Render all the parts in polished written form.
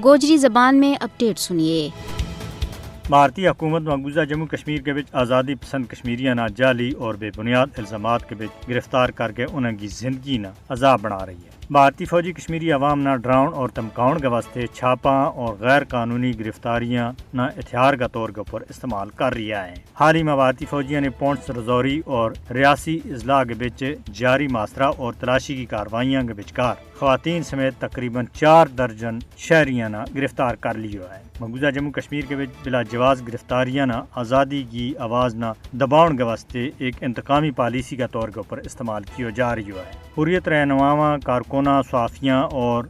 گوجری زبان میں اپڈیٹ سنیے۔ بھارتی حکومت مقبوضہ جموں کشمیر کے بچ آزادی پسند کشمیریاں نہ جعلی اور بے بنیاد الزامات کے بچ گرفتار کر کے انہوں کی زندگی نہ عذاب بنا رہی ہے۔ بھارتی فوجی کشمیری عوام نہ ڈراؤن اور دمکاؤن کے واسطے چھاپاں اور غیر قانونی گرفتاریاں نہ ہتھیار کا طور کے اوپر استعمال کر رہا ہے۔ حال ہی میں بھارتی فوجیوں نے پونچھ رجوری اور ریاسی اضلاع کے بچ جاری محاصرہ اور تلاشی کی کارروائیاں کے بچکار خواتین سمیت تقریباً 4 درجن شہریاں نہ گرفتار کر لیا ہے۔ مقبوضہ جموں کشمیر کے بچ بلا جواز گرفتاریاں نہ آزادی کی آواز نہ دباؤن کے واسطے ایک انتقامی پالیسی کا طور کے اوپر استعمال کیا جا رہی ہے۔ حریت رہنماواں کارکناں صحافیاں اور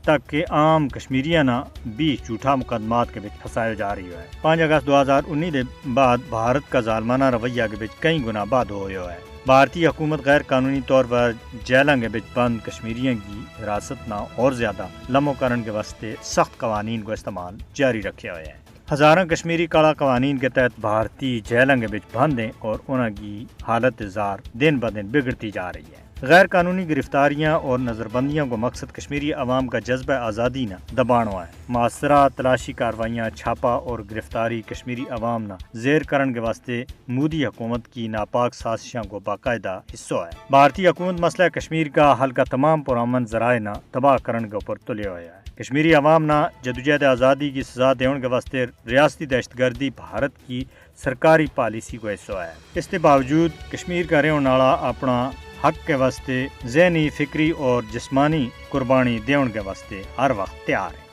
تک کے عام کشمیریاں نہ بھی جھوٹا مقدمات کے بچ پھنسایا جا رہی ہے۔ 5 اگست 2019 کے بعد بھارت کا ظالمانہ رویہ کے بچ کئی گنا بعد ہوا ہے۔ بھارتی حکومت غیر قانونی طور پر جیلوں کے بچ بند کشمیریوں کی حراست نہ اور زیادہ لمو کرن کے واسطے سخت قوانین کو استعمال جاری رکھے ہوئے ہیں۔ ہزاروں کشمیری کڑا قوانین کے تحت بھارتی جیلوں کے بچ بند ہیں اور انہوں کی حالت زار دن بدن بگڑتی جا رہی ہے۔ غیر قانونی گرفتاریاں اور نظر بندیوں کو مقصد کشمیری عوام کا جذبہ آزادی نہ دبانا ہے۔ محاصرہ، تلاشی کاروائیاں، چھاپا اور گرفتاری کشمیری عوام نہ زیر کرن کے واسطے مودی حکومت کی ناپاک سازشوں کو باقاعدہ حصہ ہے۔ بھارتی حکومت مسئلہ کشمیر کا حل کا تمام پرامن ذرائع نہ تباہ کرن کے اوپر تلے ہوئے ہے۔ کشمیری عوام نہ جدوجہد آزادی کی سزا دینے کے واسطے ریاستی دہشت گردی بھارت کی سرکاری پالیسی کو حصہ ہے۔ اس کے باوجود کشمیر کا رہنے والا اپنا حق کے واسطے ذہنی، فکری اور جسمانی قربانی دینے کے واسطے ہر وقت تیار ہے۔